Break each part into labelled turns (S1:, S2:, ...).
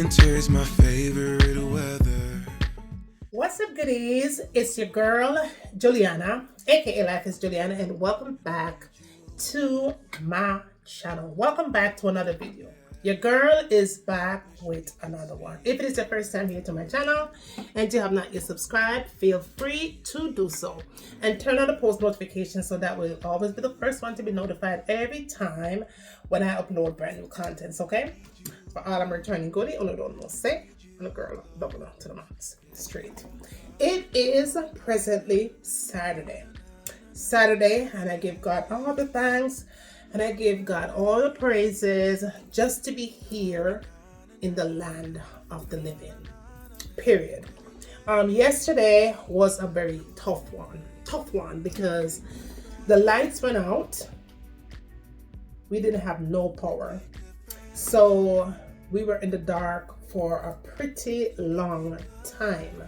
S1: Winter's my favorite weather.
S2: What's up, goodies? It's your girl, Juliana, AKA Life is Juliana, and welcome back to my channel. Welcome back to another video. Your girl is back with another one. If it is your first time here to my channel and you have not yet subscribed, feel free to do so. And turn on the post notifications so that will always be the first one to be notified every time when I upload brand new contents, okay? For all I'm returning goodie, only don't know say. And a girl double up to the max straight. It is presently Saturday, and I give God all the thanks and I give God all the praises just to be here in the land of the living. Period. Yesterday was a very tough one because the lights went out. We didn't have no power, so we were in the dark for a pretty long time.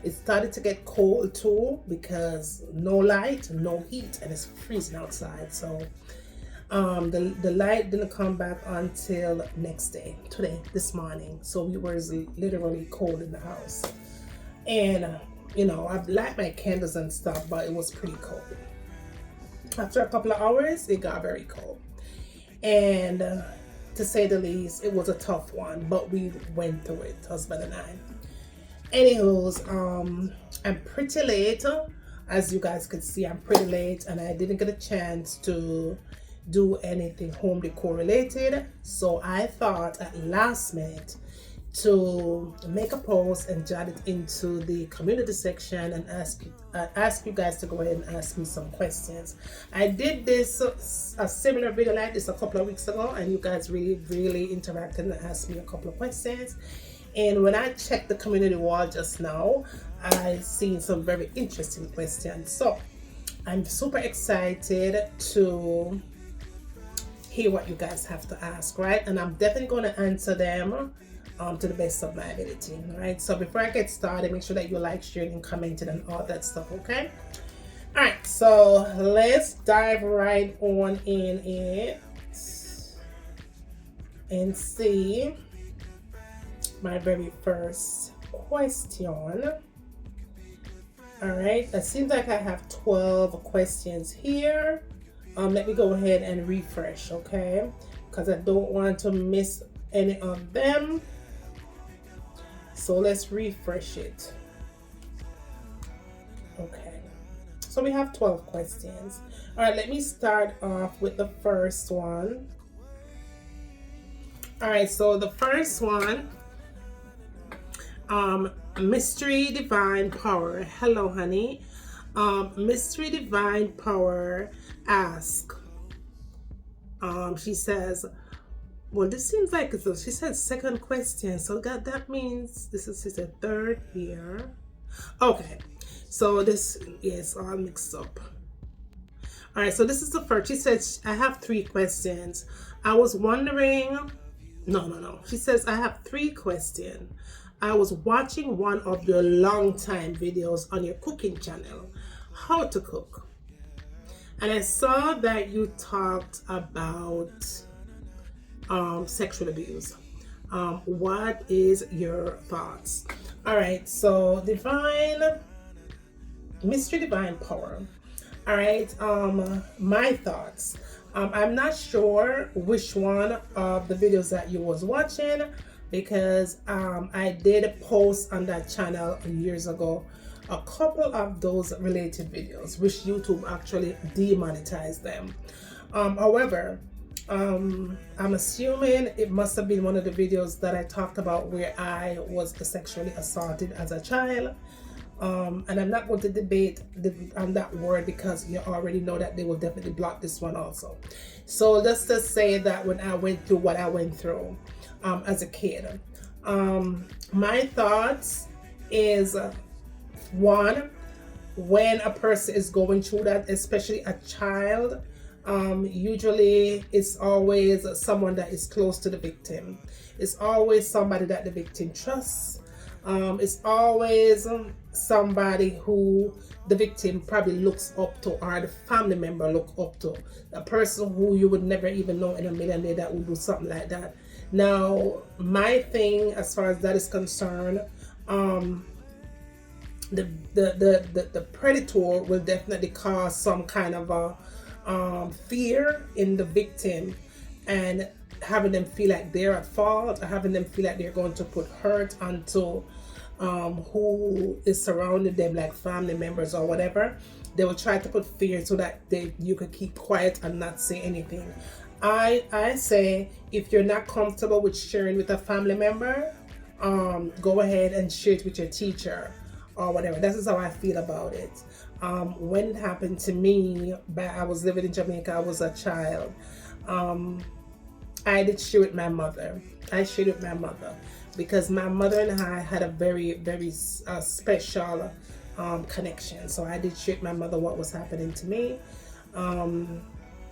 S2: It started to get cold too because no light, no heat, and it's freezing outside. So the light didn't come back until next day, this morning. So we were literally cold in the house. And I've light my candles and stuff, but it was pretty cold. After a couple of hours, it got very cold. And to say the least, it was a tough one, but we went through it, husband and I. Anywho's, I'm pretty late. As you guys could see, I'm pretty late, and I didn't get a chance to do anything home decor related. So I thought at last minute to make a post and jot it into the community section and ask you guys to go ahead and ask me some questions. I did this a similar video like this a couple of weeks ago, and you guys really interacted and asked me a couple of questions. And when I checked the community wall just now, I seen some very interesting questions. So I'm super excited to hear what you guys have to ask, right? And I'm definitely going to answer them to the best of my ability, right? So before I get started, make sure that you like, shared, and commented and all that stuff, okay? All right, so let's dive right on in it and see my very first question. All right, it seems like I have 12 questions here. Let me go ahead and refresh, okay? Because I don't want to miss any of them. So let's refresh it. Okay, so we have 12 questions. All right, let me start off with the first one. All right, so the first one, Mystery Divine Power. Hello, honey. Mystery Divine Power ask. She says, well, this seems like she said second question, so that means this is the third here. Okay, so this is all mixed up. All right, so this is the first. She said, I have 3 questions. I was wondering, no. She says, I have 3 questions. I was watching one of your long time videos on your cooking channel, how to cook. And I saw that you talked about sexual abuse. What is your thoughts? All right, so Mystery Divine Power. All right, my thoughts. I'm not sure which one of the videos that you was watching, because I did post on that channel years ago a couple of those related videos, which YouTube actually demonetized them. However, I'm assuming it must have been one of the videos that I talked about where I was sexually assaulted as a child. And I'm not going to debate on that word because you already know that they will definitely block this one also. So just to say that when I went through what I went through as a kid, my thoughts is one, when a person is going through that, especially a child, usually it's always someone that is close to the victim. It's always somebody that the victim trusts. It's always somebody who the victim probably looks up to, or the family member look up to. A person who you would never even know in a million years that would do something like that. Now, my thing as far as that is concerned, um, the predator will definitely cause some kind of a fear in the victim, and having them feel like they're at fault, or having them feel like they're going to put hurt onto who is surrounding them, like family members or whatever. They will try to put fear so that you could keep quiet and not say anything. I say, if you're not comfortable with sharing with a family member, go ahead and share it with your teacher or whatever. This is how I feel about it. When it happened to me, I was living in Jamaica, I was a child. I did share with my mother. I shared with my mother because my mother and I had a very, very special connection. So I did share with my mother what was happening to me.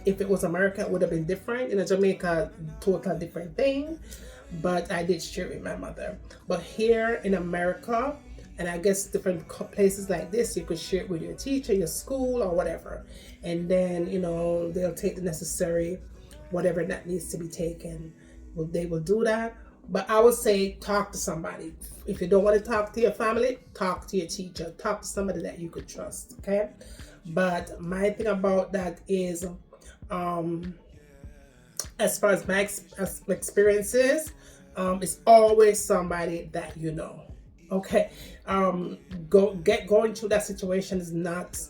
S2: If it was America, it would have been different. In Jamaica, total different thing. But I did share with my mother. But here in America, and I guess different places like this, you could share it with your teacher, your school, or whatever. And then, they'll take the necessary, whatever that needs to be taken. They will do that. But I would say talk to somebody. If you don't want to talk to your family, talk to your teacher. Talk to somebody that you could trust, okay? But my thing about that is, as far as my experiences, it's always somebody that you know. Okay, going through that situation is not,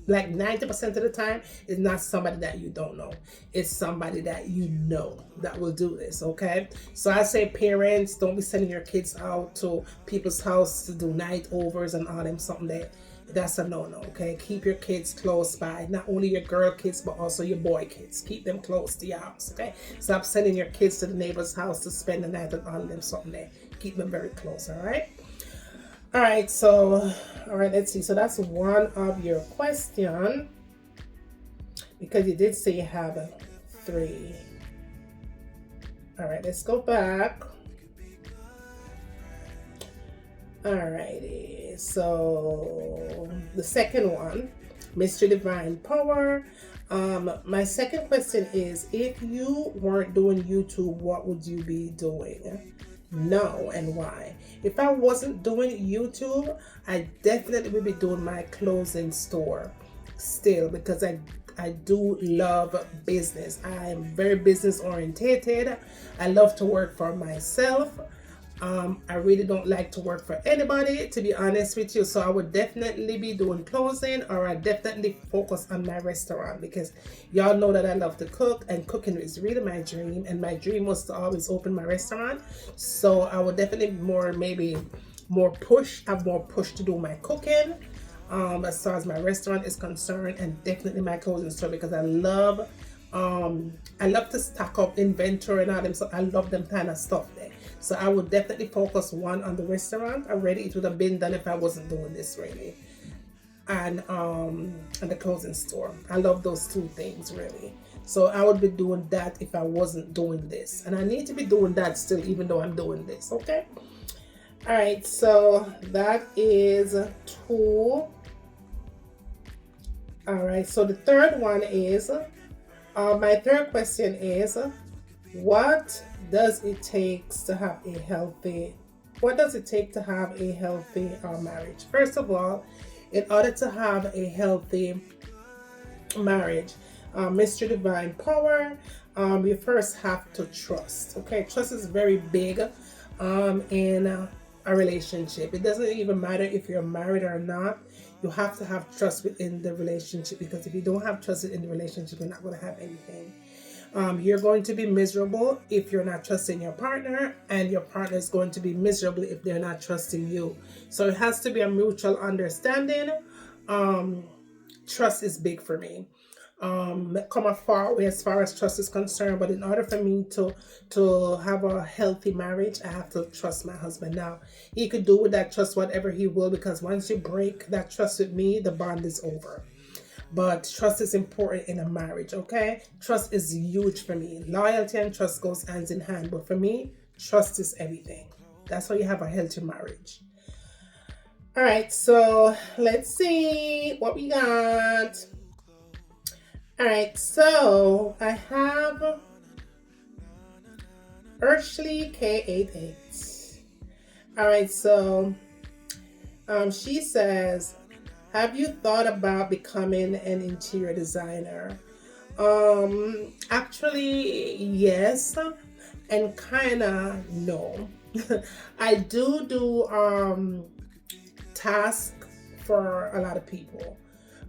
S2: like 90% of the time, is not somebody that you don't know. It's somebody that you know that will do this. Okay, so I say, parents, don't be sending your kids out to people's house to do night overs and all them something that's a no-no. Okay, keep your kids close by. Not only your girl kids, but also your boy kids. Keep them close to your house. Okay, stop sending your kids to the neighbor's house to spend the night and all them something there. Keep them very close. All right. All right, let's see. So that's one of your question, because you did say you have 3. All right, let's go back. All righty. So the second one, Mr. Divine Power. My second question is, if you weren't doing YouTube, what would you be doing? No, and why? If I wasn't doing YouTube, I definitely would be doing my clothing store still, because I do love business. I am very business orientated. I love to work for myself. I really don't like to work for anybody, to be honest with you. So I would definitely be doing clothing, or I definitely focus on my restaurant, because y'all know that I love to cook, and cooking is really my dream. And my dream was to always open my restaurant. So I would definitely have more push to do my cooking, as far as my restaurant is concerned, and definitely my clothing store, because I love to stock up inventory and all them. So I love them kind of stuff there. So I would definitely focus one on the restaurant. Already it would have been done if I wasn't doing this really. And the clothing store. I love those 2 things really. So I would be doing that if I wasn't doing this. And I need to be doing that still, even though I'm doing this, okay? All right, so that is 2. All right, so the third one is, my third question is, what does it take to have a healthy marriage? First of all, in order to have a healthy marriage, Mr. Divine Power, you first have to trust. Okay, trust is very big in a relationship. It doesn't even matter if you're married or not. You have to have trust within the relationship, because if you don't have trust in the relationship, you're not going to have anything. You're going to be miserable if you're not trusting your partner, and your partner is going to be miserable if they're not trusting you. So it has to be a mutual understanding. Trust is big for me. Come a far way as far as trust is concerned, but in order for me to have a healthy marriage, I have to trust my husband. Now, he could do with that trust whatever he will, because once you break that trust with me, the bond is over. But trust is important in a marriage, okay? Trust is huge for me. Loyalty and trust goes hands in hand. But for me, trust is everything. That's how you have a healthy marriage. All right, so let's see what we got. All right, so I have Urshly K88. All right, so she says, have you thought about becoming an interior designer? Actually, yes, and kinda no. I do tasks for a lot of people,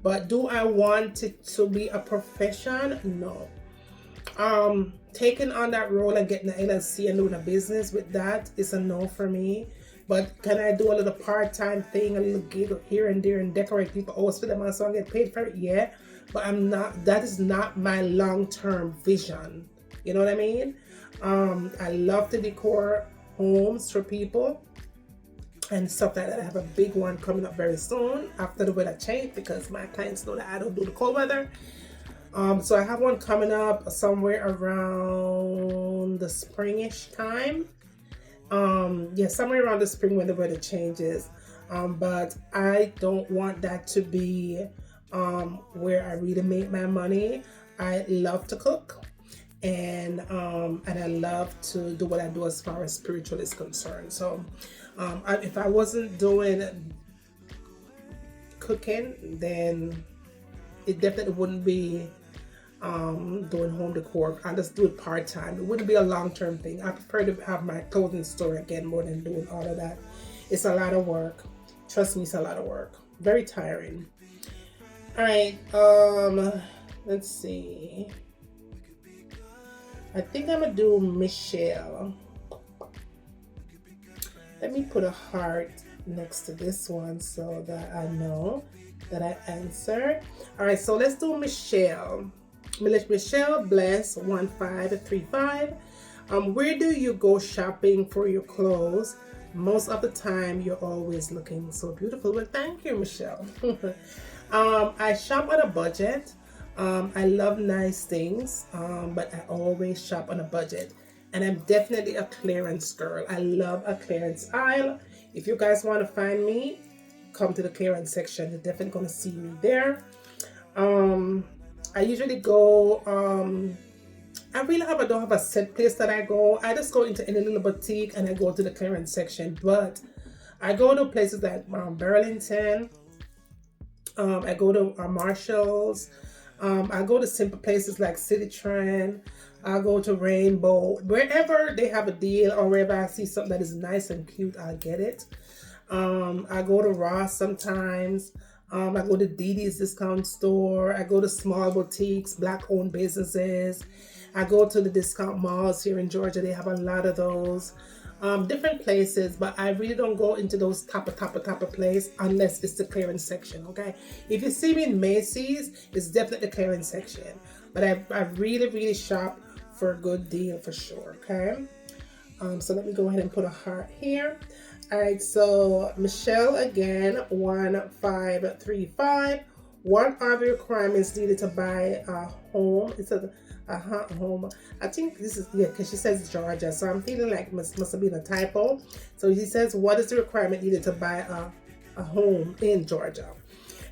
S2: but do I want it to be a profession? No. Taking on that role and getting the LLC and doing a business with that is a no for me. But can I do a little part-time thing, a little gig here and there, and decorate people always for them and so I get paid for it? Yeah, but I'm not. That is not my long-term vision. You know what I mean? I love to decor homes for people and stuff like that. I have a big one coming up very soon after the weather change, because my clients know that I don't do the cold weather. So I have one coming up somewhere around the springish time. Yeah, somewhere around the spring when the weather changes. But I don't want that to be where I really make my money. I love to cook, and I love to do what I do as far as spiritual is concerned. So if I wasn't doing cooking, then it definitely wouldn't be doing home decor. I just do it part-time. It wouldn't be a long-term thing. I prefer to have my clothing store again more than doing all of that. It's a lot of work. Trust me, it's a lot of work. Very tiring. All right, let's see. I think I'm gonna do Michelle. Let me put a heart next to this one so that I know that I answered. All right, so let's do Michelle. Michelle Bless 1535. Where do you go shopping for your clothes? Most of the time, you're always looking so beautiful. Well, thank you, Michelle. I shop on a budget. I love nice things, but I always shop on a budget. And I'm definitely a clearance girl. I love a clearance aisle. If you guys want to find me, come to the clearance section. You're definitely going to see me there. I usually go, I don't have a set place that I go. I just go into any little boutique and I go to the clearance section. But I go to places like Burlington. I go to Marshalls. I go to simple places like City Trend. I go to Rainbow. Wherever they have a deal or wherever I see something that is nice and cute, I'll get it. I go to Ross sometimes. I go to Dee Dee's discount store. I go to small boutiques, black-owned businesses. I go to the discount malls here in Georgia. They have a lot of those. Different places, but I really don't go into those top of place unless it's the clearance section, okay? If you see me in Macy's, it's definitely the clearance section. But I really shop for a good deal for sure, okay? So let me go ahead and put a heart here. All right, so Michelle again, 1535. What are the requirements needed to buy a home? It says a home. I think this is, yeah, because she says Georgia, so I'm feeling like must have been a typo. So she says, what is the requirement needed to buy a home in Georgia?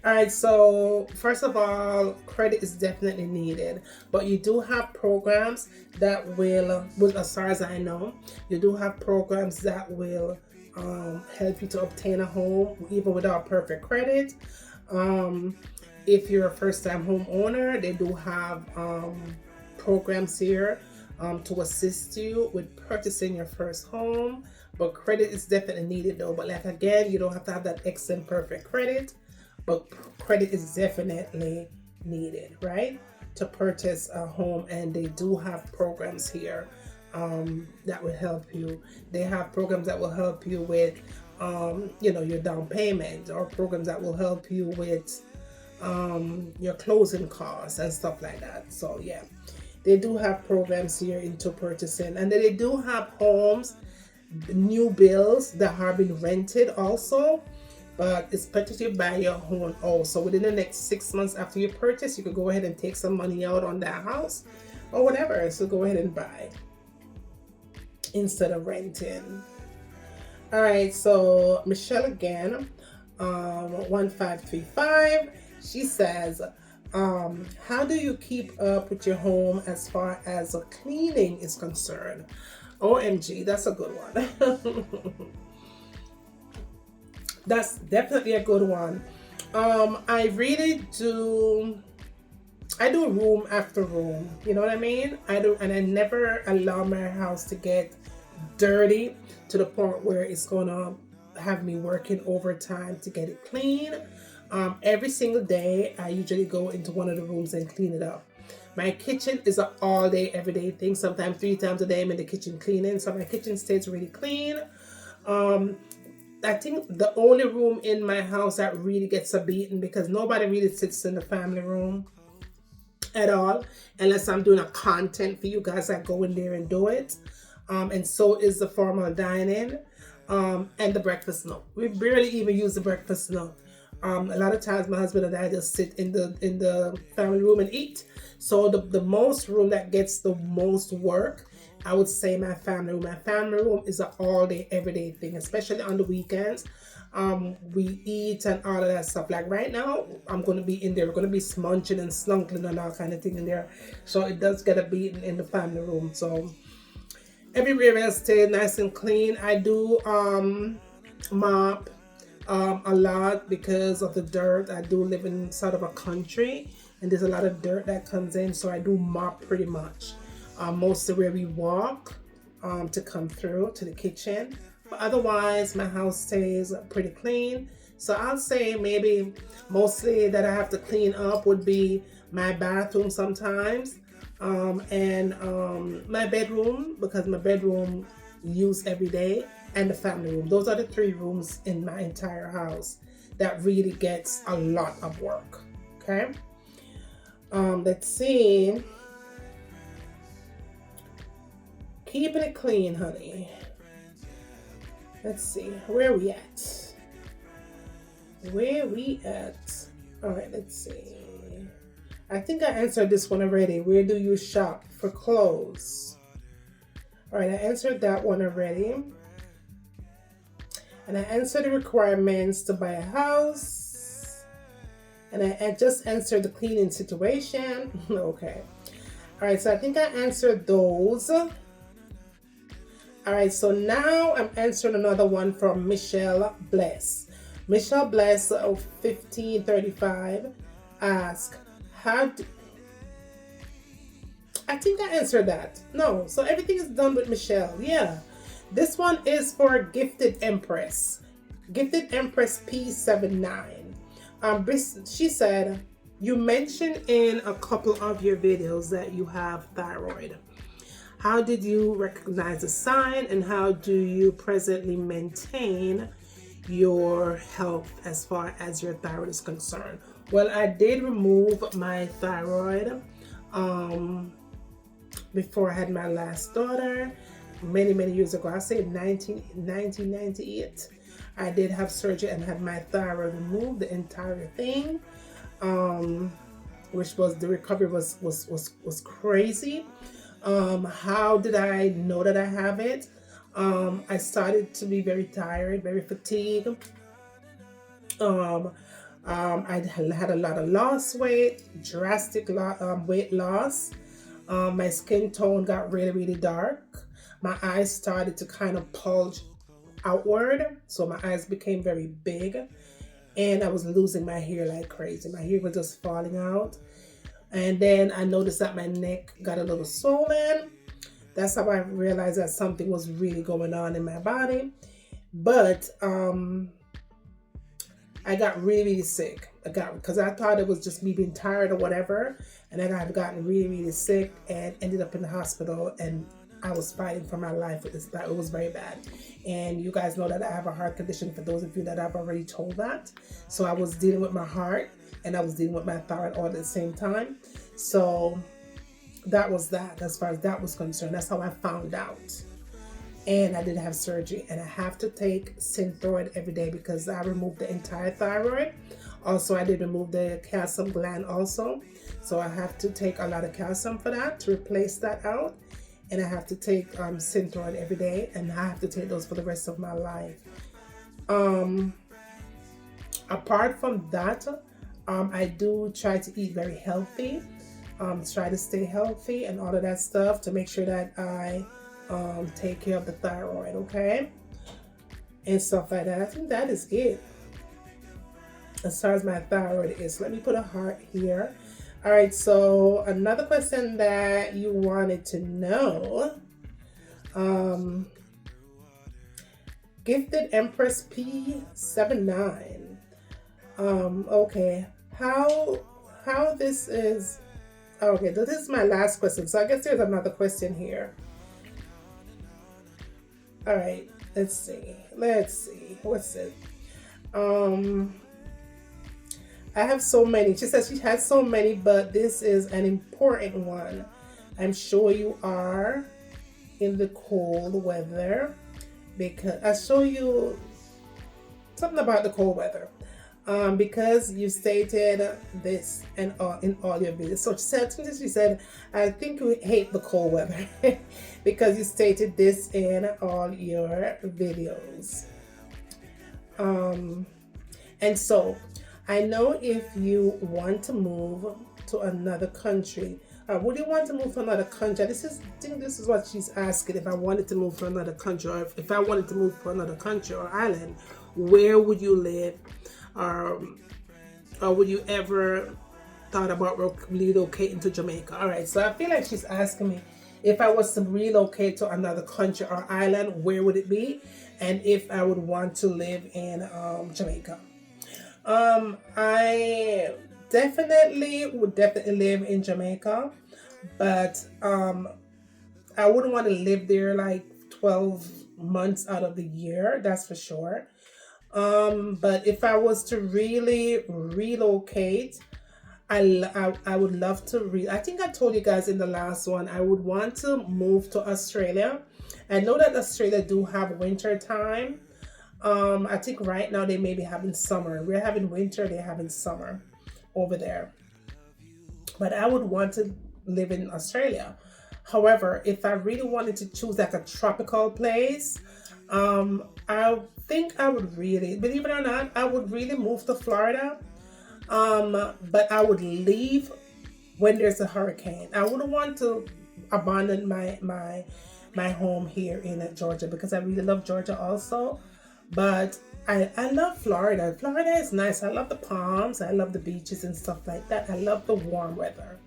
S2: All right, so first of all, credit is definitely needed, but you do have programs that will, as far as I know, you do have programs that will help you to obtain a home even without perfect credit. If you're a first-time homeowner, they do have programs here to assist you with purchasing your first home, but credit is definitely needed though. But like again, you don't have to have that excellent perfect credit, but credit is definitely needed, right, to purchase a home. And they do have programs here that will help you. They have programs that will help you with your down payment, or programs that will help you with your closing costs and stuff like that. So yeah, they do have programs here into purchasing, and then they do have homes, new builds that have been rented also. But especially if you buy your home also within the next 6 months after you purchase, you can go ahead and take some money out on that house or whatever. So go ahead and buy instead of renting. All right, so Michelle again, 1535. She says, how do you keep up with your home as far as cleaning is concerned? OMG, that's a good one. That's definitely a good one. I really do. I do room after room. You know what I mean? I do, and I never allow my house to get dirty to the point where it's gonna have me working overtime to get it clean. Every single day, I usually go into one of the rooms and clean it up. My kitchen is an all day, everyday thing. Sometimes 3 times a day I'm in the kitchen cleaning, so my kitchen stays really clean. I think the only room in my house that really gets a beating, because nobody really sits in the family room at all, unless I'm doing a content for you guys. I go in there and do it. And so is the formal dining, and the breakfast nook. We barely even use the breakfast nook. A lot of times my husband and I just sit in the family room and eat. So the most room that gets the most work, I would say my family room. My family room is an all day, everyday thing, especially on the weekends. We eat and all of that stuff. Like right now, I'm going to be in there. We're going to be smunging and slunkling and all kind of thing in there. So it does get a beating in the family room. So everywhere else stays nice and clean. I do mop a lot because of the dirt. I do live in sort of a country, and there's a lot of dirt that comes in. So I do mop pretty much. Mostly where we walk to come through to the kitchen. But otherwise, my house stays pretty clean. So I'll say maybe mostly that I have to clean up would be my bathroom sometimes, and my bedroom, because my bedroom used every day, and the family room. Those are the 3 rooms in my entire house that really gets a lot of work. Okay. Let's see. Keeping it clean, honey. Let's see. Where we at? Where we at? All right, let's see. I think I answered this one already. Where do you shop for clothes? All right, I answered that one already. And I answered the requirements to buy a house. And I just answered the cleaning situation. Okay. All right, so I think I answered those. All right, so now I'm answering another one from Michelle Bless. Michelle Bless of 1535 asked, I think I answered that. No, so everything is done with Michelle. Yeah. This one is for Gifted Empress. Gifted Empress P79. She said, you mentioned in a couple of your videos that you have thyroid. How did you recognize the sign, and how do you presently maintain your health as far as your thyroid is concerned? Well, I did remove my thyroid before I had my last daughter many years ago. I say 1998. I did have surgery and had my thyroid removed, the entire thing, which was, the recovery was crazy. How did I know that I have it? I started to be very tired, very fatigued. I had a lot of lost weight, drastic weight loss. My skin tone got really dark. My eyes started to kind of bulge outward, so my eyes became very big, and I was losing my hair like crazy. My hair was just falling out. And then I noticed that my neck got a little swollen. That's how I realized that something was really going on in my body. But I got really sick. Because I thought it was just me being tired or whatever. And I had gotten really sick and ended up in the hospital. And I was fighting for my life with this. It was very bad. And you guys know that I have a heart condition, for those of you that I've already told that. So I was dealing with my heart, and I was dealing with my thyroid all at the same time. So that was that, as far as that was concerned. That's how I found out. And I did have surgery, and I have to take Thyroid every day because I removed the entire thyroid. Also, I did remove the calcium gland also. So I have to take a lot of calcium for that, to replace that out. And I have to take Thyroid every day, and I have to take those for the rest of my life. Apart from that, I do try to eat very healthy, try to stay healthy and all of that stuff to make sure that I take care of the thyroid, okay, and stuff like that. I think that is it as far as my thyroid is. Let me put a heart here. All right, so another question that you wanted to know, Gifted Empress P79. Okay, how this is, okay, this is my last question, so I guess there's another question here. All right, let's see, what's it? I have so many. She says she has so many, but this is an important one. I'm sure you are in the cold weather, because I'll show you something about the cold weather. Because you stated this and in all your videos. So she said, I think you hate the cold weather because you stated this in all your videos. And so I know if you want to move to another country, would you want to move to another country? I think this is what she's asking. If I wanted to move to another country, or if I wanted to move to another country or island, where would you live? Or would you ever thought about relocating to Jamaica? All right, so I feel like she's asking me if I was to relocate to another country or island, where would it be? And if I would want to live in Jamaica. I would definitely live in Jamaica, but I wouldn't want to live there like 12 months out of the year, that's for sure. But if I was to really relocate, I would love to I think I told you guys in the last one, I would want to move to Australia. I know that Australia do have winter time. I think right now they may be having summer. We're having winter, they're having summer over there. But I would want to live in Australia. However, if I really wanted to choose like a tropical place, I think I would really, believe it or not, I would really move to Florida. But I would leave when there's a hurricane. I wouldn't want to abandon my home here in Georgia, because I really love Georgia also. But I love Florida. Florida is nice. I love the palms. I love the beaches and stuff like that. I love the warm weather.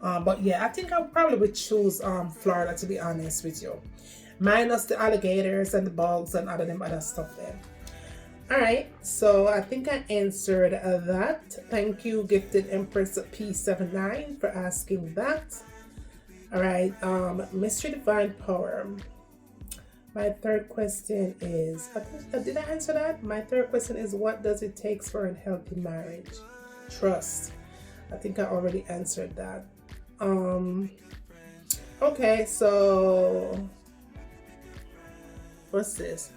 S2: But yeah, I think I probably would choose Florida, to be honest with you. Minus the alligators and the bugs and other stuff there. All right, so I think I answered that. Thank you, Gifted Empress P79, for asking that. All right, Mystery Divine Power. My third question is, did I answer that? My third question is, what does it take for a healthy marriage? Trust. I think I already answered that. Okay, so what's this?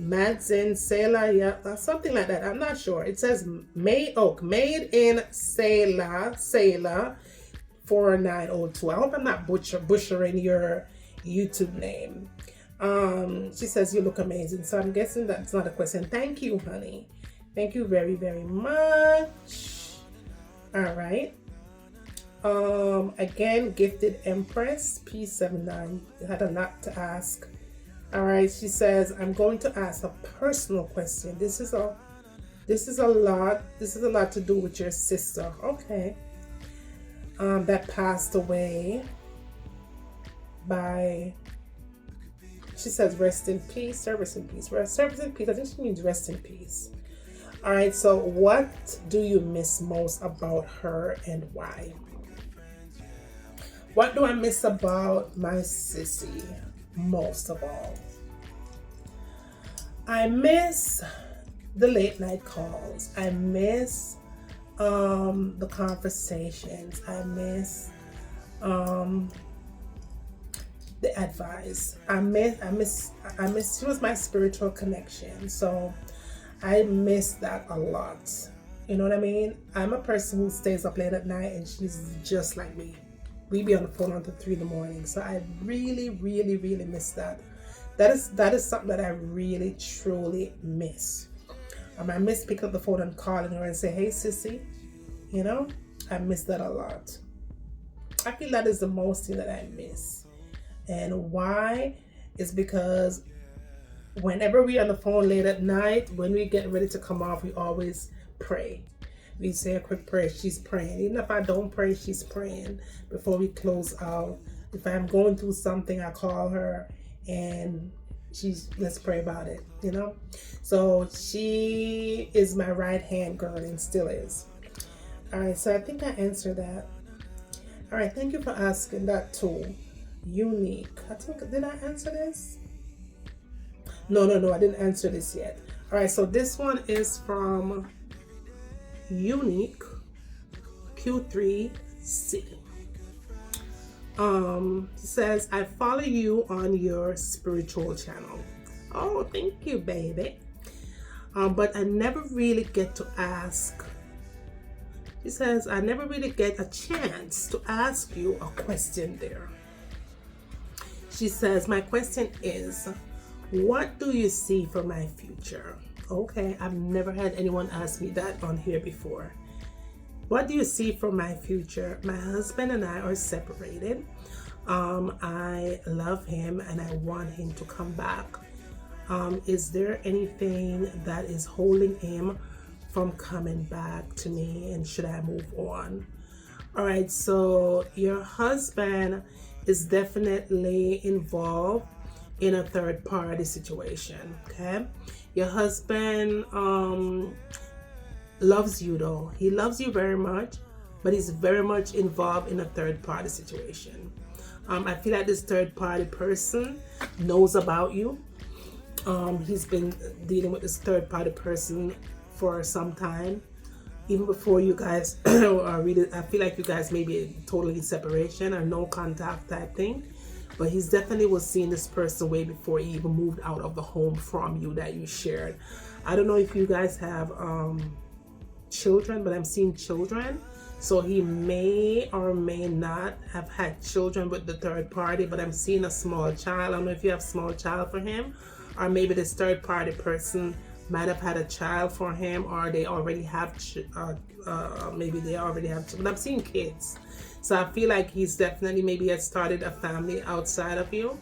S2: Madsen Sailor, yeah, something like that. I'm not sure. It says made in Sailor 4902. I hope I'm not butchering your YouTube name. She says you look amazing. So I'm guessing that's not a question. Thank you, honey. Thank you very, very much. All right. Again, Gifted Empress P79 had a lot to ask. All right, she says, I'm going to ask a personal question. This is a lot to do with your sister. Okay. That passed away by, she says, rest in peace, service in peace. Service in peace, I think she means rest in peace. All right, so what do you miss most about her and why? What do I miss about my sissy most of all? I miss the late night calls. I miss the conversations. I miss the advice. I miss she was my spiritual connection. So I miss that a lot. You know what I mean? I'm a person who stays up late at night, and she's just like me. We be on the phone until 3 in the morning. So I really, really, really miss that. That is something that I really, truly miss. I miss picking up the phone and calling her and say, hey, sissy. You know, I miss that a lot. I feel that is the most thing that I miss. And why is because whenever we're on the phone late at night, when we get ready to come off, we always pray. We say a quick prayer. She's praying. Even if I don't pray, she's praying before we close out. If I'm going through something, I call her and let's pray about it, you know? So she is my right hand girl and still is. All right, so I think I answered that. All right, thank you for asking that too. Unique. I think, did I answer this? No, I didn't answer this yet. All right, so this one is from Unique Q3C. Says, I follow you on your spiritual channel. Oh, thank you, baby. But I never really get to ask. She says, I never really get a chance to ask you a question there. She says, my question is, what do you see for my future? Okay, I've never had anyone ask me that on here before. What do you see for my future? My husband and I are separated. I love him and I want him to come back. Is there anything that is holding him from coming back to me, and should I move on? All right, so your husband is definitely involved in a third party situation. Okay, your husband loves you though. He loves you very much, but he's very much involved in a third party situation. I feel like this third party person knows about you. He's been dealing with this third party person for some time, even before you guys are really, I feel like you guys may be totally in separation or no contact type thing, but he's definitely was seeing this person way before he even moved out of the home from you that you shared. I don't know if you guys have children, but I'm seeing children, so he may or may not have had children with the third party, but I'm seeing a small child. I don't know if you have a small child for him, or maybe this third party person might have had a child for him, or they already have maybe they already have children. I'm seeing kids, so I feel like he's definitely maybe has started a family outside of you.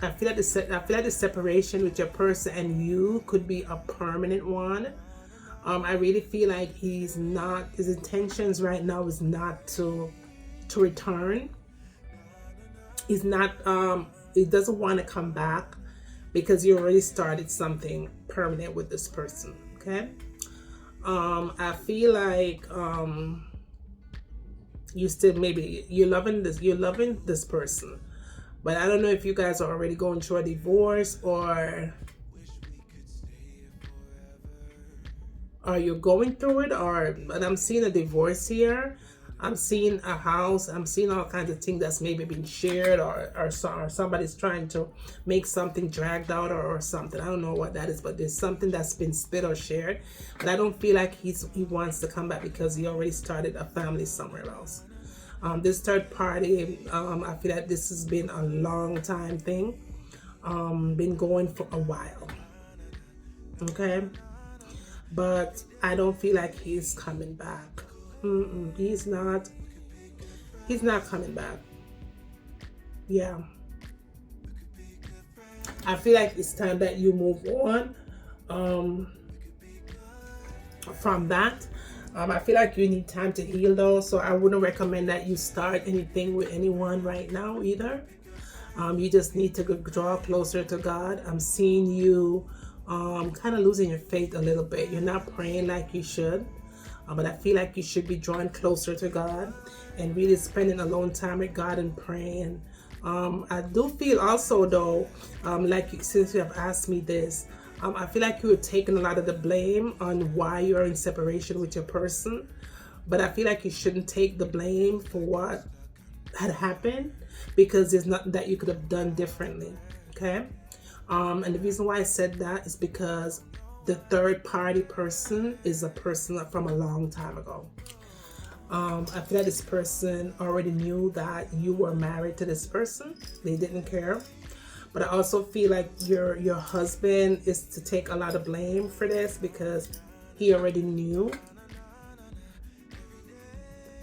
S2: I feel like the separation with your person and you could be a permanent one. I really feel like his intentions right now is not to return. He's not he doesn't want to come back because you already started something permanent with this person. Okay. I feel like you're loving this person. But I don't know if you guys are already going through a divorce, or you're going through it, but I'm seeing a divorce here. I'm seeing a house. I'm seeing all kinds of things that's maybe been shared, or somebody's trying to make something dragged out or something. I don't know what that is, but there's something that's been split or shared. But I don't feel like he wants to come back because he already started a family somewhere else. This third party, I feel like this has been a long time thing, been going for a while. Okay, but I don't feel like he's coming back. He's not coming back. Yeah, I feel like it's time that you move on from that. I feel like you need time to heal though, so I wouldn't recommend that you start anything with anyone right now either. You just need to draw closer to God. I'm seeing you kind of losing your faith a little bit. You're not praying like you should, but I feel like you should be drawing closer to God and really spending alone time with God and praying. I do feel also though, since you have asked me this, I feel like you were taking a lot of the blame on why you're in separation with your person, but I feel like you shouldn't take the blame for what had happened, because there's nothing that you could have done differently. Okay, and the reason why I said that is because the third party person is a person from a long time ago. I feel like this person already knew that you were married to this person. They didn't care. But I also feel like your husband is to take a lot of blame for this because he already knew.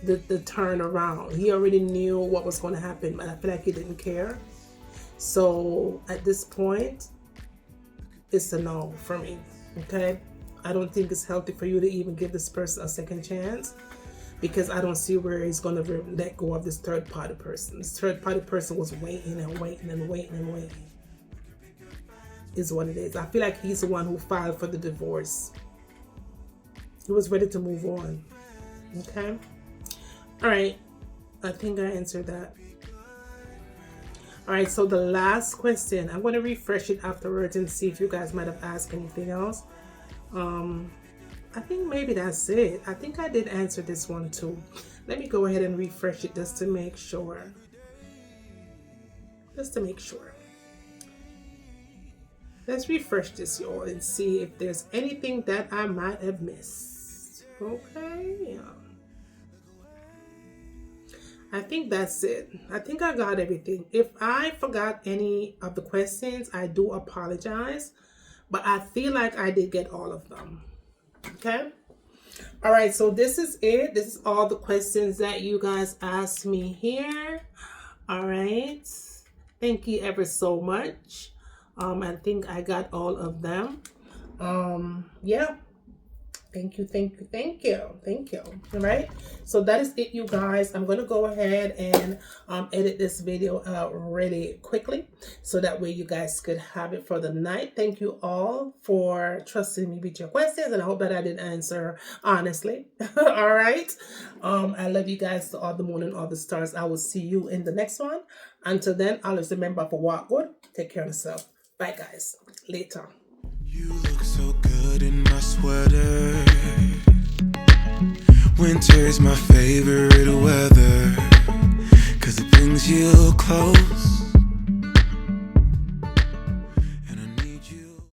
S2: the turn around. He already knew what was going to happen, but I feel like he didn't care. So at this point, it's a no for me. Okay, I don't think it's healthy for you to even give this person a second chance, because I don't see where he's going to let go of this third party person. This third party person was waiting and waiting and waiting and waiting. Is what it is. I feel like he's the one who filed for the divorce. He was ready to move on. Okay. All right. I think I answered that. All right. So the last question, I'm going to refresh it afterwards and see if you guys might have asked anything else. I think maybe that's it. I think I did answer this one too. Let me go ahead and refresh it just to make sure. Just to make sure. Let's refresh this, y'all, and see if there's anything that I might have missed. Okay. I think that's it. I think I got everything. If I forgot any of the questions, I do apologize. But I feel like I did get all of them. Okay. All right. So this is it. This is all the questions that you guys asked me here. All right. Thank you ever so much. I think I got all of them. Yeah. Thank you. All right. So that is it, you guys. I'm going to go ahead and edit this video out really quickly, so that way you guys could have it for the night. Thank you all for trusting me with your questions, and I hope that I did answer honestly. All right. I love you guys to all the moon and all the stars. I will see you in the next one. Until then, always remember to walk good. Take care of yourself. Bye, guys. Later.
S1: You look so good in my sweater. Winter's my favorite weather, 'cause it brings you close.